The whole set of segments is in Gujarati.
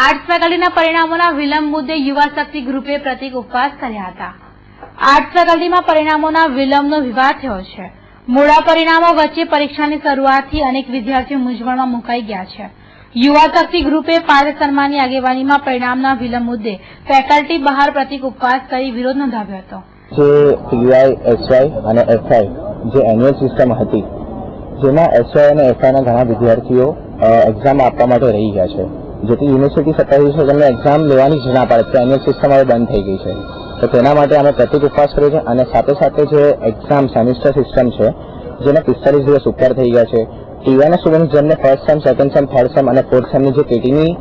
આર્ટ્સ ફેકલ્ટીના પરિણામોના વિલંબ મુદ્દે યુવા શક્તિ ગ્રુપે પ્રતિક ઉપવાસ કર્યા હતા। આર્ટ્સ ફેકલ્ટીમાં પરિણામોના વિલંબનો વિવાદ થયો છે। મોડા પરિણામો વચ્ચે પરીક્ષાની શરૂઆતથી અનેક વિદ્યાર્થીઓ મૂંઝવણમાં મુકાઈ ગયા છે। યુવા શક્તિ ગ્રુપે પાર્થ શર્માની આગેવાનીમાં પરિણામના વિલંબ મુદ્દે ફેકલ્ટી બહાર પ્રતિક ઉપવાસ કરી વિરોધ નોંધાવ્યો હતો। જે પીવાય, એસવાય અને એફઆઈ જે એન્યુઅલ સિસ્ટમ હતી, જેમાં એસવાય અને એફઆઈના ઘણા વિદ્યાર્થીઓ એક્ઝામ આપવા માટે રહી ગયા છે, જેથી યુનિવર્સિટી સત્તાધીશો છે તેમને એક્ઝામ લેવાની જ ના પાડે છે। એન્યુઅલ સિસ્ટમ હવે બંધ થઈ ગઈ છે, તો તેના માટે અમે પ્રતિક ઉપવાસ કર્યો છે। અને સાથે સાથે જે એક્ઝામ સેમિસ્ટર સિસ્ટમ છે, જેને 45 દિવસ ઉપર થઈ ગયા છે, ટીવાયના સ્ટુડન્ટ જેમને first sem, second sem, third sem અને ફોર્થ સેમની જે કેટીની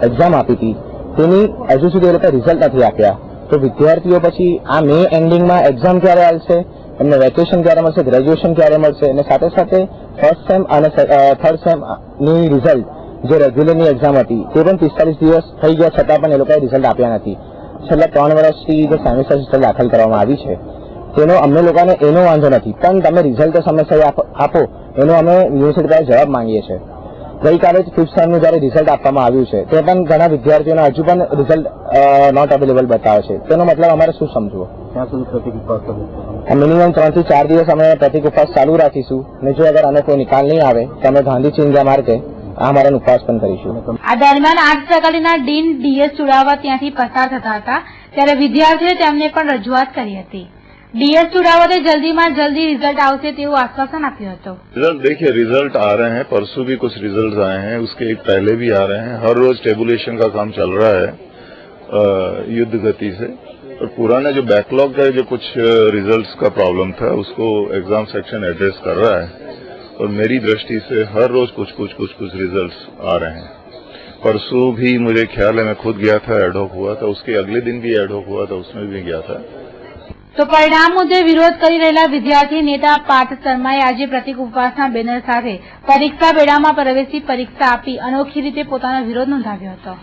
એક્ઝામ આપી હતી, તેની હજુ સુધી એ લોકો રિઝલ્ટ નથી આપ્યા। તો વિદ્યાર્થીઓ પછી આ મે એન્ડિંગમાં એક્ઝામ ક્યારે આવશે, એમને વેકેશન ક્યારે મળશે, ગ્રેજ્યુએશન ક્યારે મળશે, અને સાથે સાથે ફર્સ્ટ સેમ અને થર્ડ સેમની રિઝલ્ટ જે રેગ્યુલરની એક્ઝામ હતી તે પણ 45 દિવસ થઈ ગયા છતાં પણ એ લોકોએ રિઝલ્ટ આપ્યા નથી। છેલ્લા 3 વર્ષથી જે સેમિસ્ટર સિસ્ટમ દાખલ કરવામાં આવી છે તેનો અમને લોકોને એનો વાંધો નથી, પણ તમે રિઝલ્ટ સમયસર આપો એનો અમે યુનિવર્સિટી પાસે જવાબ માંગીએ છીએ। ગઈકાલે જ 5th સેમનું જ્યારે રિઝલ્ટ આપવામાં આવ્યું છે તે પણ ઘણા વિદ્યાર્થીઓને હજુ પણ રિઝલ્ટ નોટ અવેલેબલ બતાવે છે, તેનો મતલબ અમારે શું સમજવો? ત્યાં સુધી પ્રતિક ઉપવાસ મિનિમમ 3 થી 4 દિવસ અમે પ્રતિક ઉપવાસ ચાલુ રાખીશું, અને જો અગર આનો કોઈ નિકાલ નહીં આવે તો અમે ગાંધી ચિંધ્યા માર્ગે આ અમારા ઉપવાસ પણ કરીશું। આ દરમિયાન આર્ટ્સ ફેકલ્ટીના ડીન ડીએસ ચુડાવા ત્યાંથી પસાર થતા હતા ત્યારે વિદ્યાર્થીઓએ તેમને પણ રજૂઆત કરી હતી। ડીएस चुड़ावते जल्दी में जल्दी रिजल्ट आवશે તેવું આશ્વાસન આપ્યું હતું। रिजल्ट देखिए, रिजल्ट आ रहे हैं, परसों भी कुछ रिजल्ट आए हैं, उसके एक पहले भी आ रहे हैं। हर रोज टेबुलेशन का काम चल रहा है युद्ध गति से, और पुराने जो बैकलॉग का जो कुछ रिजल्ट्स का प्रॉब्लम था उसको एग्जाम सेक्शन एड्रेस कर रहा है, और मेरी दृष्टि से हर रोज कुछ रिजल्ट्स आ रहे हैं। परसों भी मुझे ख्याल है मैं खुद गया था, एडहॉक हुआ था, उसके अगले दिन भी एडहॉक हुआ था, उसमें भी गया था। તો પરિણામ મુદ્દે વિરોધ કરી રહેલા વિદ્યાર્થી નેતા પાર્થ શર્માએ આજે પ્રતિક ઉપવાસના બેનર સાથે પરીક્ષા બેડામાં પ્રવેશી પરીક્ષા આપી અનોખી રીતે પોતાનો વિરોધ નોંધાવ્યો હતો।